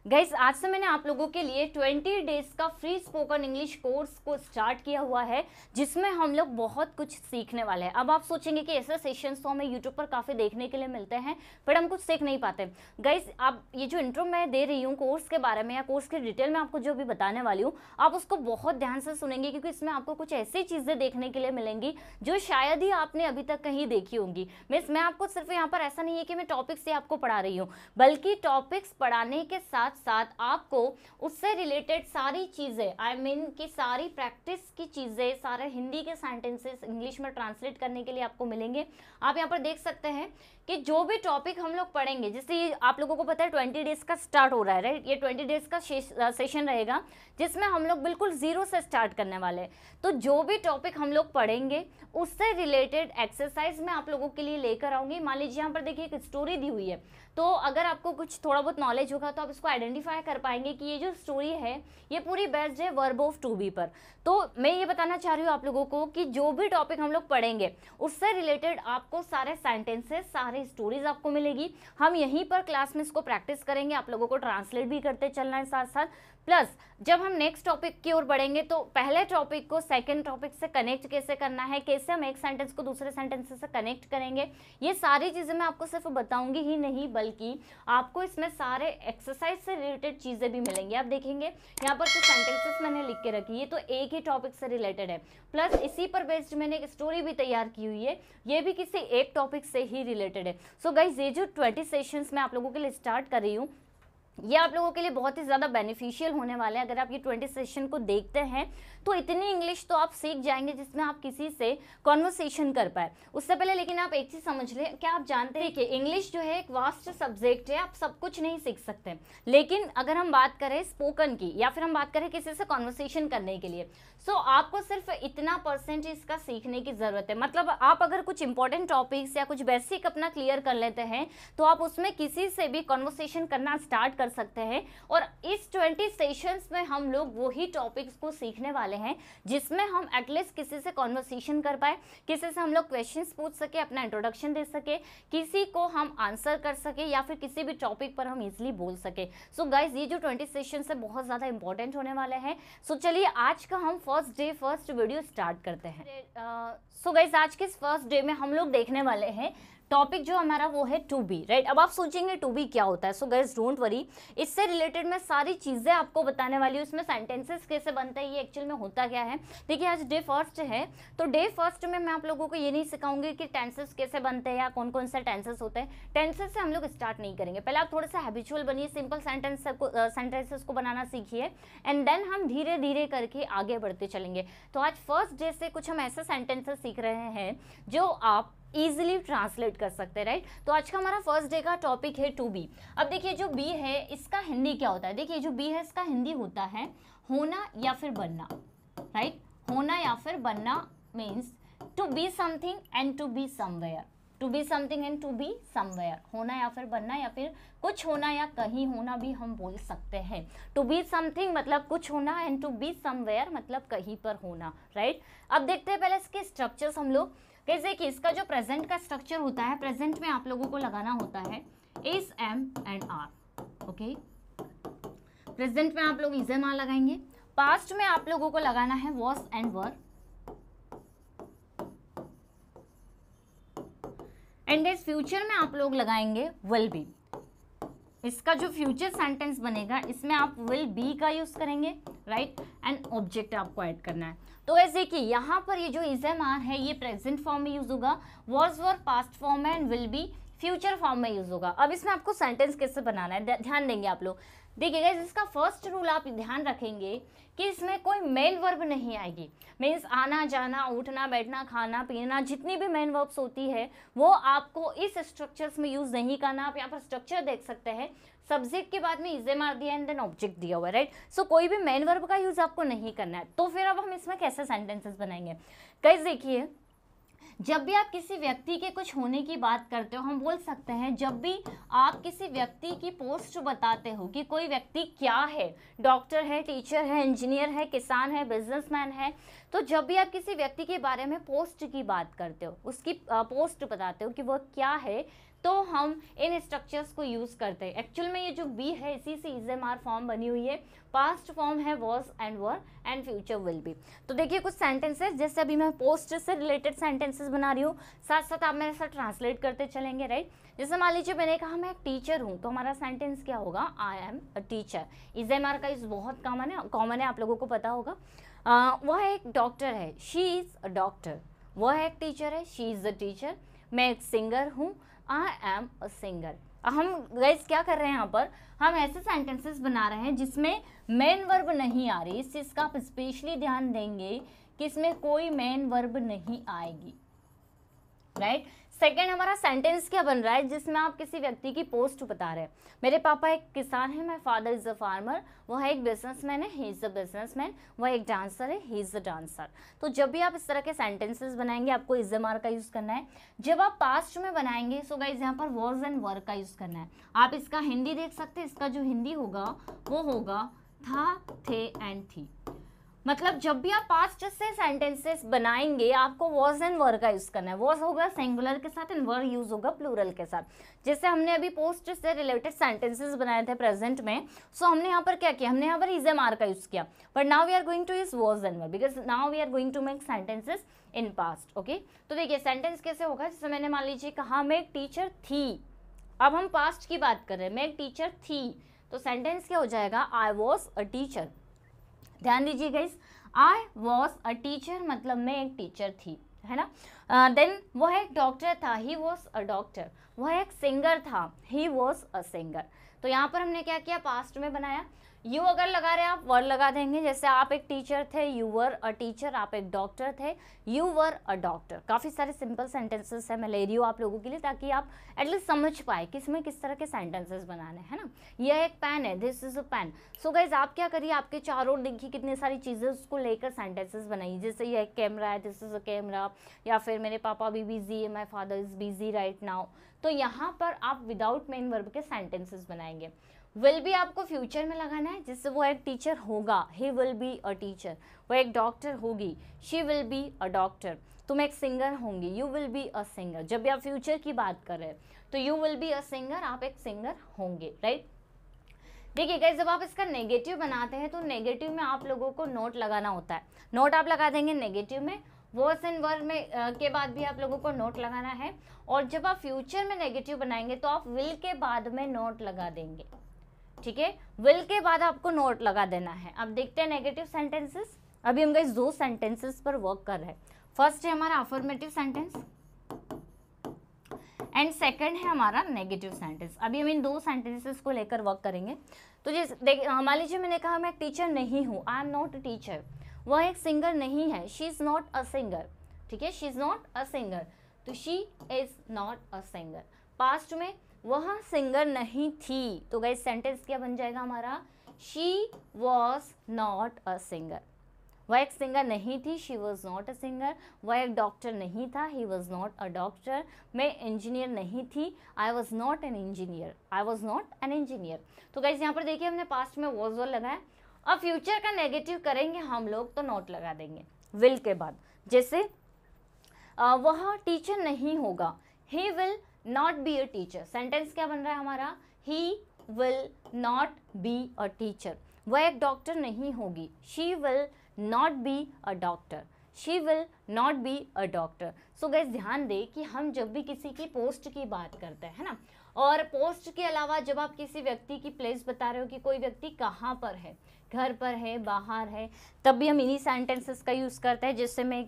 Guys आज से मैंने आप लोगों के लिए 20 डेज का फ्री स्पोकन इंग्लिश कोर्स को स्टार्ट किया हुआ है, जिसमें हम लोग बहुत कुछ सीखने वाले हैं। अब आप सोचेंगे कि ऐसे सेशंस तो हमें यूट्यूब पर काफ़ी देखने के लिए मिलते हैं, बट हम कुछ सीख नहीं पाते। गाइज आप ये जो इंट्रो मैं दे रही हूँ कोर्स के बारे में या कोर्स की डिटेल में आपको जो भी बताने वाली हूँ, आप उसको बहुत ध्यान से सुनेंगे, क्योंकि इसमें आपको कुछ ऐसी चीज़ें देखने के लिए मिलेंगी जो शायद ही आपने अभी तक कहीं देखी होंगी। मैं आपको सिर्फ यहाँ पर ऐसा नहीं है कि मैं टॉपिक्स से आपको पढ़ा रही हूँ, बल्कि टॉपिक्स पढ़ाने के साथ साथ आपको उससे रिलेटेड सारी चीजें कि सारी प्रैक्टिस की चीजें, सारे हिंदी के सेंटेंसेस इंग्लिश में ट्रांसलेट करने के लिए आपको मिलेंगे। आप यहाँ पर देख सकते हैं कि जो भी टॉपिक हम लोग पढ़ेंगे, जैसे ये आप लोगों को पता है 20 डेज का स्टार्ट हो रहा है, राइट। ये 20 डेज का सेशन रहेगा, जिसमें हम लोग बिल्कुल जीरो से स्टार्ट करने वाले हैं। तो जो भी टॉपिक हम लोग पढ़ेंगे उससे रिलेटेड एक्सरसाइज मैं आप लोगों के लिए लेकर आऊंगी। मान लीजिए यहाँ पर देखिए एक स्टोरी दी हुई है, तो अगर आपको कुछ थोड़ा बहुत नॉलेज होगा तो आप इसको आइडेंटिफाई कर पाएंगे कि ये जो स्टोरी है ये पूरी बेस्ड है वर्ब ऑफ टू बी पर। तो मैं ये बताना चाह रही हूँ आप लोगों को कि जो भी टॉपिक हम लोग पढ़ेंगे उससे रिलेटेड आपको सारे सेंटेंसेस, सारी स्टोरीज आपको मिलेगी। हम यहीं पर क्लास में इसको प्रैक्टिस करेंगे, आप लोगों को ट्रांसलेट भी करते चलना है साथ साथ। प्लस जब हम नेक्स्ट टॉपिक की ओर बढ़ेंगे तो पहले टॉपिक को सेकंड टॉपिक से कनेक्ट कैसे करना है, कैसे हम एक सेंटेंस को दूसरे सेंटेंस से कनेक्ट करेंगे, ये सारी चीज़ें मैं आपको सिर्फ बताऊंगी ही नहीं, बल्कि आपको इसमें सारे एक्सरसाइज से रिलेटेड चीज़ें भी मिलेंगी। आप देखेंगे यहाँ पर कुछ सेंटेंसेस मैंने लिख के रखी है, तो एक ही टॉपिक से रिलेटेड है, प्लस इसी पर बेस्ड मैंने एक स्टोरी भी तैयार की हुई है, ये भी किसी एक टॉपिक से ही रिलेटेड है। सो गाइज ये जो 20 सेशंस मैं आप लोगों के लिए स्टार्ट कर रही हूँ, ये आप लोगों के लिए बहुत ही ज़्यादा बेनिफिशियल होने वाले हैं। अगर आप ये 20 सेशन को देखते हैं तो इतनी इंग्लिश तो आप सीख जाएंगे जिसमें आप किसी से कॉन्वर्सेशन कर पाए। उससे पहले लेकिन आप एक चीज़ समझ लें, क्या आप जानते हैं कि इंग्लिश जो है एक वास्ट सब्जेक्ट है, आप सब कुछ नहीं सीख सकते। लेकिन अगर हम बात करें स्पोकन की या फिर हम बात करें किसी से कॉन्वर्सेशन करने के लिए, सो आपको सिर्फ इतना % इसका सीखने की ज़रूरत है। मतलब आप अगर कुछ इंपॉर्टेंट टॉपिक्स या कुछ बेसिक अपना क्लियर कर लेते हैं तो आप उसमें किसी से भी कॉन्वर्सेशन करना स्टार्ट कर सकते हैं। और इस 20 सेशंस में हम लोग वही टॉपिक्स को सीखने वाले हैं जिसमें हम एटलीस्ट किसी से कॉन्वर्सेशन कर पाए, किसी से हम लोग क्वेश्चंस पूछ सके, अपना इंट्रोडक्शन दे सके, किसी को हम आंसर कर सके, या फिर किसी भी टॉपिक पर हम इजीली बोल सके। सो गाइज ये जो 20 सेशंस है बहुत ज़्यादा इंपॉर्टेंट होने वाले हैं। सो चलिए आज का हम फर्स्ट वीडियो स्टार्ट करते हैं। सो गाइज आज के इस फर्स्ट डे में हम लोग देखने वाले हैं टॉपिक जो हमारा वो है टू बी, राइट। अब आप सोचेंगे टू बी क्या होता है। सो गाइस डोंट वरी, इससे रिलेटेड मैं सारी चीज़ें आपको बताने वाली हूँ। इसमें सेंटेंसेस कैसे बनते हैं, ये एक्चुअल में होता क्या है। देखिए आज डे फर्स्ट है, तो डे फर्स्ट में मैं आप लोगों को ये नहीं सिखाऊंगी कि टेंसेस कैसे बनते हैं या कौन कौन से टेंसेस होते हैं। टेंसेस से हम लोग स्टार्ट नहीं करेंगे। पहले आप थोड़ा सा हैबिचुअल बनिए, सिंपल सेंटेंसेस को बनाना सीखिए, एंड देन हम धीरे धीरे करके आगे बढ़ते चलेंगे। तो आज फर्स्ट डे से कुछ हम ऐसे सेंटेंसेस सीख रहे हैं जो आप इजीली ट्रांसलेट कर सकते हैं, राइट। तो आज का हमारा फर्स्ट डे का टॉपिक है टू बी। अब देखिए जो बी है इसका हिंदी क्या होता है। देखिए जो बी है इसका हिंदी होता है होना या फिर बनना, राइट। होना या फिर बनना means to be something and to be somewhere. To be something and to be somewhere, होना या फिर बनना, या फिर कुछ होना या कहीं होना भी हम बोल सकते हैं। टू बी समथिंग मतलब कुछ होना, एंड टू बी समवेयर मतलब कहीं पर होना, राइट। अब देखते हैं पहले इसके स्ट्रक्चर्स हम लोग कैसे कि इसका जो प्रेजेंट का स्ट्रक्चर होता है, प्रेजेंट में आप लोगों को लगाना होता है is, am and are, okay. Present में आप लोग इज एम आर लगाएंगे। पास्ट में आप लोगों को लगाना है वॉज एंड वर, एंड इस फ्यूचर में आप लोग लगाएंगे विल बी। इसका जो फ्यूचर सेंटेंस बनेगा इसमें आप विल बी का यूज करेंगे, राइट, एंड ऑब्जेक्ट आपको ऐड करना है। तो ऐसे कि यहाँ पर ये जो इज एम आर है ये प्रेजेंट फॉर्म में यूज होगा, वॉज वर पास्ट फॉर्म में, and will B future form में यूज होगा। अब इसमें आपको सेंटेंस कैसे बनाना है ध्यान देंगे आप लोग। देखिएगा इसका फर्स्ट रूल आप ध्यान रखेंगे कि इसमें कोई मेन वर्ब नहीं आएगी। मीन्स आना जाना, उठना बैठना, खाना पीना, जितनी भी मेन वर्ब्स होती है वो आपको इस स्ट्रक्चर्स में यूज नहीं करना। आप यहाँ पर स्ट्रक्चर देख सकते हैं, सब्जेक्ट के बाद में इज एम आर दिया एंड देन ऑब्जेक्ट दिया हुआ है, राइट। सो कोई भी मेन वर्ब का यूज आपको नहीं करना है। तो फिर अब हम इसमें कैसे सेंटेंसेस बनाएंगे। गाइस देखिए जब भी आप किसी व्यक्ति के कुछ होने की बात करते हो, हम बोल सकते हैं जब भी आप किसी व्यक्ति की पोस्ट बताते हो कि कोई व्यक्ति क्या है, डॉक्टर है, टीचर है, इंजीनियर है, किसान है, बिजनेसमैन है, तो जब भी आप किसी व्यक्ति के बारे में पोस्ट की बात करते हो, उसकी पोस्ट बताते हो कि वह क्या है, तो हम इन स्ट्रक्चर्स को यूज करते हैं। एक्चुअल में ये जो बी है इसी से इज एम आर फॉर्म बनी हुई है। पास्ट फॉर्म है was and were and future will be. तो देखिए कुछ सेंटेंसेस, जैसे अभी मैं पोस्ट से रिलेटेड सेंटेंसेस बना रही हूँ, साथ साथ आप मेरे साथ ट्रांसलेट करते चलेंगे, राइट। जैसे मान लीजिए मैंने कहा मैं एक टीचर हूँ, तो हमारा सेंटेंस क्या होगा, I am a teacher. Is am are का यूज बहुत कॉमन है, आप लोगों को पता होगा। वह एक डॉक्टर है, शी इज अ डॉक्टर। वह एक टीचर है, शी इज अ टीचर। मैं एक सिंगर हूँ, आई एम अ सिंगर। हम गाइस क्या कर रहे हैं, यहाँ पर हम ऐसे सेंटेंसेस बना रहे हैं जिसमें मेन वर्ब नहीं आ रही। इस चीज़ का आप स्पेशली ध्यान देंगे कि इसमें कोई मेन वर्ब नहीं आएगी, राइट। सेकेंड हमारा सेंटेंस क्या बन रहा है, जिसमें आप किसी व्यक्ति की पोस्ट बता रहे हैं। मेरे पापा एक किसान है, my father is a farmer. वह एक बिजनेसमैन है, ही इज अ बिजनेसमैन। वह एक डांसर है, ही इज अ डांसर। तो जब भी आप इस तरह के सेंटेंसेस बनाएंगे, आपको इज एम आर का यूज करना है। जब आप पास्ट में बनाएंगे, सो गाइस यहाँ पर वॉज एंड वर का यूज करना है। आप इसका हिंदी देख सकते हैं, इसका जो हिंदी होगा वो होगा था, थे एंड थी। मतलब जब भी आप पास्ट से सेंटेंसेस बनाएंगे, आपको वॉज एंड वर का यूज करना है। वॉज होगा सिंगुलर के साथ एंड वर यूज होगा प्लूरल के साथ। जैसे हमने अभी पोस्ट से रिलेटेड सेंटेंसेस बनाए थे प्रेजेंट में, सो हमने यहाँ पर क्या किया, हमने यहाँ पर इज एम आर का यूज किया। But now we are going to use was and were, because now we are going to make sentences in past. Okay, तो देखिए सेंटेंस कैसे होगा। जैसे मैंने मान लीजिए कहा मैं एक टीचर थी, अब हम पास्ट की बात कर रहे हैं, मैं एक टीचर थी, तो सेंटेंस क्या हो जाएगा, आई वॉज अ टीचर। ध्यान दीजिए guys, I was a teacher मतलब मैं एक टीचर थी, है ना। देन वह एक डॉक्टर था, ही वॉज अ डॉक्टर। वह एक सिंगर था, ही वॉज अ सिंगर। तो यहाँ पर हमने क्या किया, पास्ट में बनाया। यू अगर लगा रहे आप वर लगा देंगे। जैसे आप एक टीचर थे, यू वर अ टीचर। आप एक डॉक्टर थे, यू वर अ डॉक्टर। काफ़ी सारे सिंपल सेंटेंसेस है, मैं ले रही हूँ आप लोगों के लिए, ताकि आप एटलीस्ट समझ पाए किस में किस तरह के सेंटेंसेस बनाने हैं ना। यह एक पेन है, this is a pen. So guys आप क्या करिए, आपके चारों ओर देखिए कितनी सारी चीज़ें, उसको लेकर सेंटेंसेस बनाइए। जैसे यह एक कैमरा है, दिस इज अ कैमरा, या फिर मेरे पापा भी बिजी है, my father is busy right now. तो यहाँ पर आप विदाउट मेन वर्ब के सेंटेंसेस बनाएंगे। विल बी आपको फ्यूचर में लगाना है, जिससे वो एक टीचर होगा, he will be a teacher. वो एक डॉक्टर होगी, she will be a doctor. तुम एक सिंगर होंगी, you will be a singer. जब भी आप फ्यूचर की बात कर रहे हैं, तो you will be a singer, आप एक सिंगर होंगे, राइट। देखिए गाइस, जब आप इसका नेगेटिव बनाते हैं, तो नेगेटिव में आप लोगों को नोट लगाना होता है। नोट आप लगा देंगे नेगेटिव में, वर्स एंड वर में के बाद भी आप लोगों को नोट लगाना है। और जब आप फ्यूचर में नेगेटिव बनाएंगे, तो आप विल के बाद में नोट लगा देंगे, ठीक है। विल के बाद आपको नोट लगा देना है। अब देखते हैं नेगेटिव सेंटेंसेस। अभी हम गाइस दो सेंटेंसेस पर वर्क कर रहे हैं। फर्स्ट है हमारा अफर्मेटिव सेंटेंस एंड सेकंड है हमारा नेगेटिव सेंटेंस। अभी हम इन दो सेंटेंसेस को लेकर वर्क करेंगे। तो मान लीजिए मैंने कहा मैं एक टीचर नहीं हूँ, I am not a teacher. वह एक सिंगर नहीं है, she is not a singer, ठीक है, she is not a singer. तो she is not a singer. Past में वह सिंगर नहीं थी, तो गाइस सेंटेंस क्या बन जाएगा हमारा, she was not a singer. वह एक सिंगर नहीं थी, she was not a singer. वह एक डॉक्टर नहीं था, he was not a doctor. मैं इंजीनियर नहीं थी, I was not an engineer, I was not an engineer. तो गाइस यहाँ पर देखिए हमने पास्ट में वॉज वर लगाया। अब फ्यूचर का नेगेटिव करेंगे हम लोग, तो नोट लगा देंगे विल के बाद। जैसे वह टीचर नहीं होगा, he will not be a teacher. Sentence क्या बन रहा है हमारा, he will not be a teacher. वह एक डॉक्टर नहीं होगी, she will not be a doctor, she will not be a doctor. So guys ध्यान दें कि हम जब भी किसी की पोस्ट की बात करते हैं ना, और पोस्ट के अलावा जब आप किसी व्यक्ति की प्लेस बता रहे हो कि कोई व्यक्ति कहाँ पर है, घर पर है, बाहर है, तब भी हम इन्हीं सेंटेंसेस का यूज़ करते हैं। जिससे मैं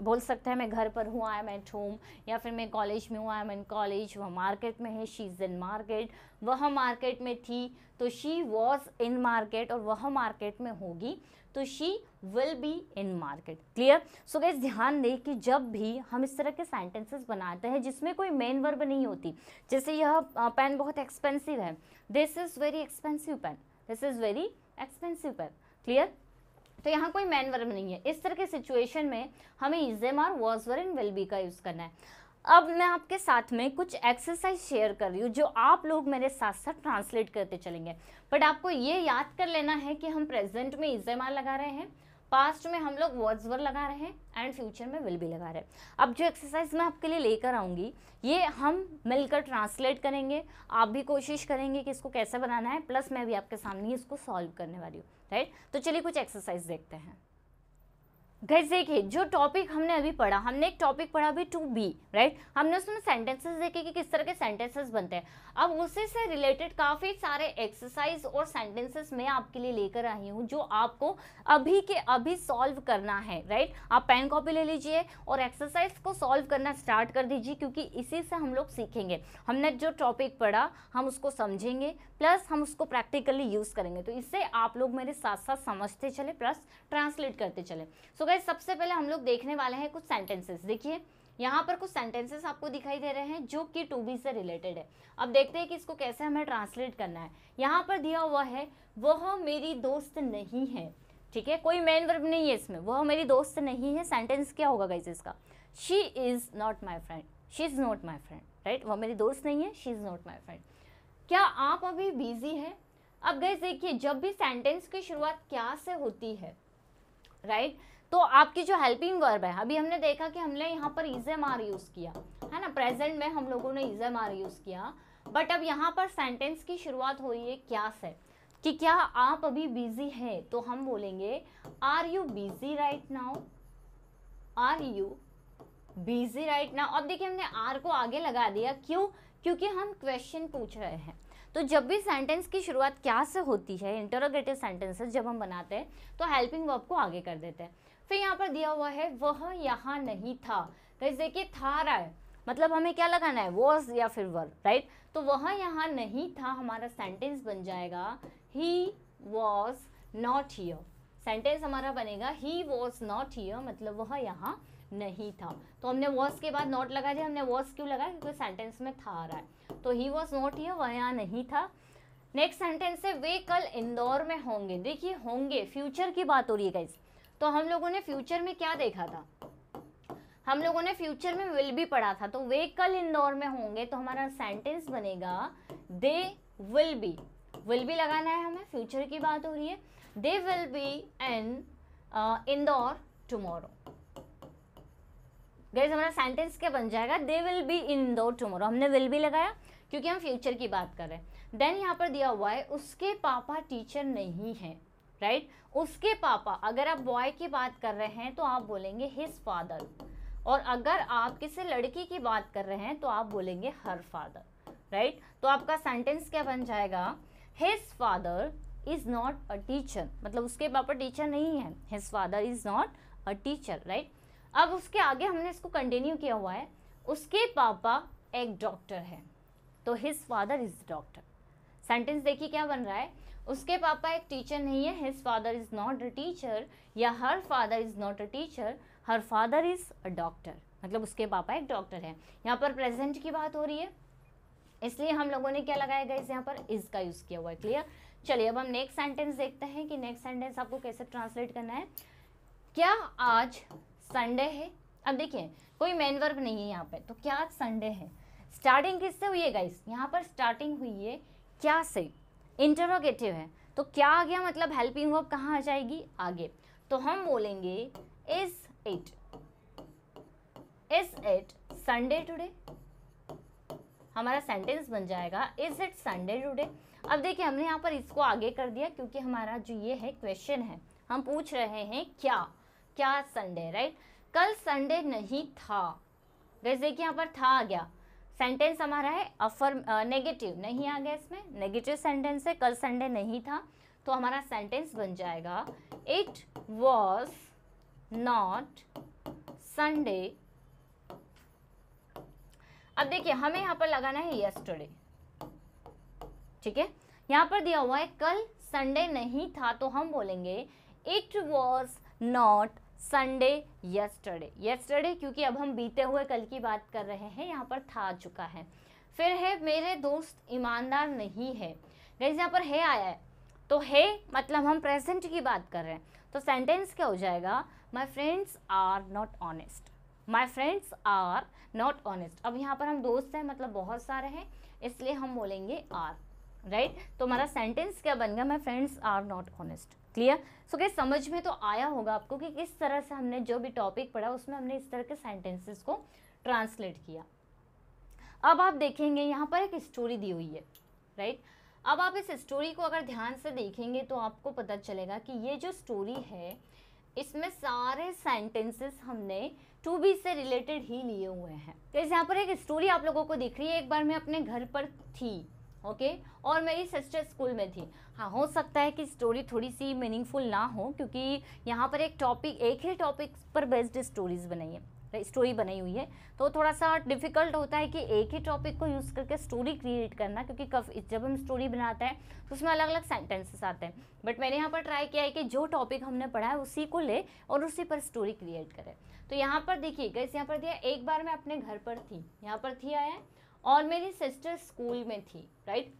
बोल सकते हैं मैं घर पर हूँ, आई एम एट होम, या फिर मैं कॉलेज में हूँ, आई एम इन कॉलेज। वह मार्केट में है, शी इज़ इन मार्केट। वह मार्केट में थी, तो शी वॉज इन मार्केट। और वह मार्केट में होगी, तो she will be in market. Clear. So guys ध्यान दें कि जब भी हम इस तरह के सेंटेंसेस बनाते हैं जिसमें कोई मेन वर्ब नहीं होती, जैसे यह पेन बहुत एक्सपेंसिव है, this is very expensive pen, this is very expensive pen. Clear. तो यहाँ कोई मेन वर्ब नहीं है। इस तरह के सिचुएशन में हमें is am are, was were and will be का यूज़ करना है। अब मैं आपके साथ में कुछ एक्सरसाइज शेयर कर रही हूँ, जो आप लोग मेरे साथ साथ ट्रांसलेट करते चलेंगे। बट आपको ये याद कर लेना है कि हम प्रेजेंट में इज एम आर लगा रहे हैं, पास्ट में हम लोग वर्ड्स वर लगा रहे हैं एंड फ्यूचर में विल भी लगा रहे हैं। अब जो एक्सरसाइज मैं आपके लिए लेकर आऊँगी ये हम मिलकर ट्रांसलेट करेंगे, आप भी कोशिश करेंगे कि इसको कैसे बनाना है, प्लस मैं भी आपके सामने इसको सॉल्व करने वाली हूँ, राइट। तो चलिए कुछ एक्सरसाइज देखते हैं। गाइस देखिए, जो टॉपिक हमने अभी पढ़ा, हमने एक टॉपिक पढ़ा अभी टू बी, राइट। हमने उसमें सेंटेंसेस देखे कि किस तरह के सेंटेंसेस बनते हैं। अब उसी से रिलेटेड काफ़ी सारे एक्सरसाइज और सेंटेंसेस मैं आपके लिए लेकर आई हूँ जो आपको अभी के अभी सॉल्व करना है, राइट। आप पेन कॉपी ले लीजिए और एक्सरसाइज को सॉल्व करना स्टार्ट कर दीजिए, क्योंकि इसी से हम लोग सीखेंगे। हमने जो टॉपिक पढ़ा हम उसको समझेंगे, प्लस हम उसको प्रैक्टिकली यूज़ करेंगे। तो इससे आप लोग मेरे साथ साथ समझते चले प्लस ट्रांसलेट करते चले। सो गाइस, सबसे पहले हम लोग देखने वाले हैं कुछ सेंटेंसेस। देखिए यहाँ पर कुछ सेंटेंसेस आपको दिखाई दे रहे हैं जो कि टू बी से रिलेटेड है। अब देखते हैं कि इसको कैसे हमें ट्रांसलेट करना है। यहाँ पर दिया हुआ है वह मेरी दोस्त नहीं है, ठीक है, कोई मेन वर्ब नहीं है इसमें, वह मेरी दोस्त नहीं है। सेंटेंस क्या होगा गाइस इसका? She is not my friend, she is not my friend, right. वह मेरी दोस्त नहीं है, she is not my friend. क्या आप अभी बिजी हैं? अब गाइस देखिए, जब भी सेंटेंस की शुरुआत क्या से होती है, राइट, तो आपकी जो हेल्पिंग वर्ब है, अभी हमने देखा कि हमने यहाँ पर इज एम आर यूज़ किया है ना, प्रेजेंट में हम लोगों ने इज एम आर यूज़ किया। बट अब यहाँ पर सेंटेंस की शुरुआत हुई है क्या से, कि क्या आप अभी बिजी हैं, तो हम बोलेंगे are you busy right now, are you busy right now. अब देखिए हमने आर को आगे लगा दिया, क्यों? क्योंकि हम क्वेश्चन पूछ रहे हैं। तो जब भी सेंटेंस की शुरुआत क्या से होती है, इंटरोगेटिव सेंटेंसेस जब हम बनाते हैं तो हेल्पिंग वर्ब को आगे कर देते हैं। फिर यहाँ पर दिया हुआ है वह यहाँ नहीं था। गाइस देखिए, था रहा है, मतलब हमें क्या लगाना है, वॉज या फिर वर, राइट। तो वह यहाँ नहीं था, हमारा सेंटेंस बन जाएगा he was not here. Sentence हमारा बनेगा ही वॉज नॉट हियर, मतलब वह यहाँ नहीं था। तो हमने वॉज के बाद नॉट लगा दिया। हमने वॉज क्यों लगा? क्योंकि सेंटेंस में था आ रहा है। तो ही वॉज नॉट हियर, वह यहाँ नहीं था। नेक्स्ट सेंटेंस है वे कल इंदौर में होंगे। देखिए होंगे, फ्यूचर की बात हो रही है गाइस। तो हम लोगों ने फ्यूचर में क्या देखा था? हम लोगों ने फ्यूचर में विल भी पढ़ा था। तो वे कल इंदौर में होंगे, तो हमारा सेंटेंस बनेगा दे विल बी। विल भी लगाना है हमें, फ्यूचर की बात हो रही है। They will be in Indore tomorrow. Guys हमारा सेंटेंस क्या बन जाएगा? They will be in Indore tomorrow. हमने विल भी लगाया क्योंकि हम फ्यूचर की बात कर रहे हैं। देन यहाँ पर दिया हुआ है उसके पापा टीचर नहीं है, राइट। उसके पापा, अगर आप बॉय की बात कर रहे हैं तो आप बोलेंगे हिज फादर, और अगर आप किसी लड़की की बात कर रहे हैं तो आप बोलेंगे हर फादर, राइट। तो आपका सेंटेंस क्या बन जाएगा? His father is not a teacher, मतलब उसके पापा टीचर नहीं है। His father is not a teacher, right. अब उसके आगे हमने इसको कंटिन्यू किया हुआ है, उसके पापा एक डॉक्टर है, तो his father is doctor. Sentence देखिए क्या बन रहा है? उसके पापा एक टीचर नहीं है, his father is not a teacher, या her father is not a teacher, her father is a doctor, मतलब उसके पापा एक डॉक्टर है। यहाँ पर प्रेजेंट की बात हो रही है, इसलिए हम लोगों ने क्या लगाया गया, यहाँ पर इज का यूज किया हुआ है। क्लियर? चलिए अब हम नेक्स्ट सेंटेंस देखते हैं कि नेक्स्ट सेंटेंस आपको कैसे ट्रांसलेट करना है। क्या आज संडे है? अब देखिए कोई मेन वर्ब नहीं है यहाँ पे, तो क्या आज संडे है? स्टार्टिंग किससे हुई है गाइस? यहाँ पर स्टार्टिंग हुई है क्या से, इंटरोगेटिव है, तो क्या आ गया, मतलब हेल्पिंग वर्ब कहाँ आ जाएगी? आगे। तो हम बोलेंगे इज इट संडे टुडे। हमारा सेंटेंस बन जाएगा इज इट संडे टुडे। अब देखिए हमने यहाँ पर इसको आगे कर दिया क्योंकि हमारा जो ये है क्वेश्चन है, हम पूछ रहे हैं क्या संडे, राइट। कल संडे नहीं था। वैसे देखिए यहाँ पर था आ गया, सेंटेंस हमारा है नेगेटिव, नहीं आ गया, इसमें नेगेटिव सेंटेंस है, कल संडे नहीं था। तो हमारा सेंटेंस बन जाएगा इट वॉज नॉट संडे। अब देखिए हमें यहाँ पर लगाना है यस्टरडे, ठीक है। यहाँ पर दिया हुआ है कल संडे नहीं था, तो हम बोलेंगे it was not Sunday yesterday. Yesterday क्योंकि अब हम बीते हुए कल की बात कर रहे हैं, यहाँ पर था आ चुका है। फिर है मेरे दोस्त ईमानदार नहीं है। गाइस यहाँ पर है आया है, तो है मतलब हम प्रेजेंट की बात कर रहे हैं, तो सेंटेंस क्या हो जाएगा? My friends are not honest. My friends are not honest. अब यहाँ पर हम दोस्त हैं, मतलब बहुत सारे हैं, इसलिए हम बोलेंगे आर। राइट। तो हमारा सेंटेंस क्या बन गया, my friends are not honest. Clear. So guys समझ में तो आया होगा आपको कि किस तरह से हमने जो भी टॉपिक पढ़ा उसमें हमने इस तरह के सेंटेंसेस को ट्रांसलेट किया। अब आप देखेंगे यहाँ पर एक स्टोरी दी हुई है, राइट। अब आप इस स्टोरी को अगर ध्यान से देखेंगे तो आपको पता चलेगा कि ये जो स्टोरी है इसमें सारे सेंटेंसेस हमने टू बी से रिलेटेड ही लिए हुए हैं। जैसे यहाँ पर एक स्टोरी आप लोगों को दिख रही है, एक बार मैं अपने घर पर थी, ओके, और मेरी सिस्टर स्कूल में थी। हाँ, हो सकता है कि स्टोरी थोड़ी सी मीनिंगफुल ना हो, क्योंकि यहाँ पर एक ही टॉपिक पर बेस्ड स्टोरी बनाई हुई है, तो थोड़ा सा डिफिकल्ट होता है कि एक ही टॉपिक को यूज़ करके स्टोरी क्रिएट करना, क्योंकि जब हम स्टोरी बनाते हैं तो उसमें अलग अलग सेंटेंसेस आते हैं। बट मैंने यहाँ पर ट्राई किया है कि जो टॉपिक हमने पढ़ा है उसी को ले और उसी पर स्टोरी क्रिएट करें। तो यहाँ पर देखिए गाइस, यहाँ पर दिया एक बार मैं अपने घर पर थी, यहाँ पर थी आया है, और मेरी सिस्टर स्कूल में थी, राइट।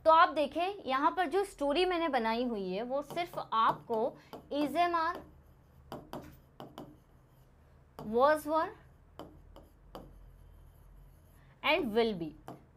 तो आप देखें यहाँ पर जो स्टोरी मैंने बनाई हुई है वो सिर्फ आपको is am are, was were and will be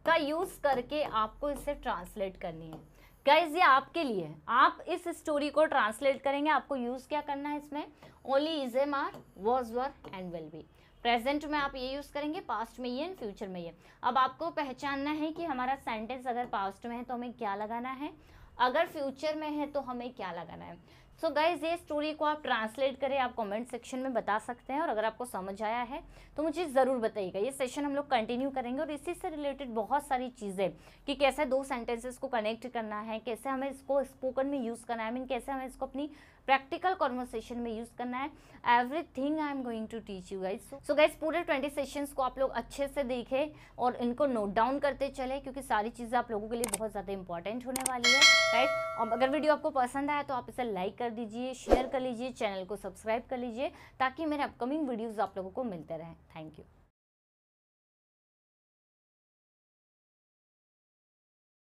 का यूज करके आपको इसे ट्रांसलेट करनी है। गाइज ये आपके लिए है, आप इस स्टोरी को ट्रांसलेट करेंगे, आपको यूज क्या करना है इसमें, only is am are, was were and will be. Present में आप ये यूज करेंगे, पास्ट में ये, फ्यूचर में ये। अब आपको पहचानना है कि हमारा सेंटेंस अगर पास्ट में है तो हमें क्या लगाना है, अगर फ्यूचर में है तो हमें क्या लगाना है। सो गाइज ये स्टोरी को आप ट्रांसलेट करें, आप कमेंट सेक्शन में बता सकते हैं, और अगर आपको समझ आया है तो मुझे ज़रूर बताइएगा। ये सेशन हम लोग कंटिन्यू करेंगे और इसी से रिलेटेड बहुत सारी चीज़ें कि कैसे दो सेंटेंसेस को कनेक्ट करना है, कैसे हमें इसको स्पोकन में यूज़ करना है, I mean, कैसे हमें इसको अपनी प्रैक्टिकल कॉन्वर्सेशन में यूज़ करना है। Everything I am going to teach you guys. So guys पूरे 20 सेशंस को आप लोग अच्छे से देखें और इनको नोट डाउन करते चले, क्योंकि सारी चीज़ें आप लोगों के लिए बहुत ज़्यादा इंपॉर्टेंट होने वाली है, राइट। और अगर वीडियो आपको पसंद आया तो आप इसे लाइक कर दीजिए, शेयर कर लीजिए, चैनल को सब्सक्राइब कर लीजिए, ताकि मेरे अपकमिंग वीडियोज़ आप लोगों को मिलते रहें। Thank you.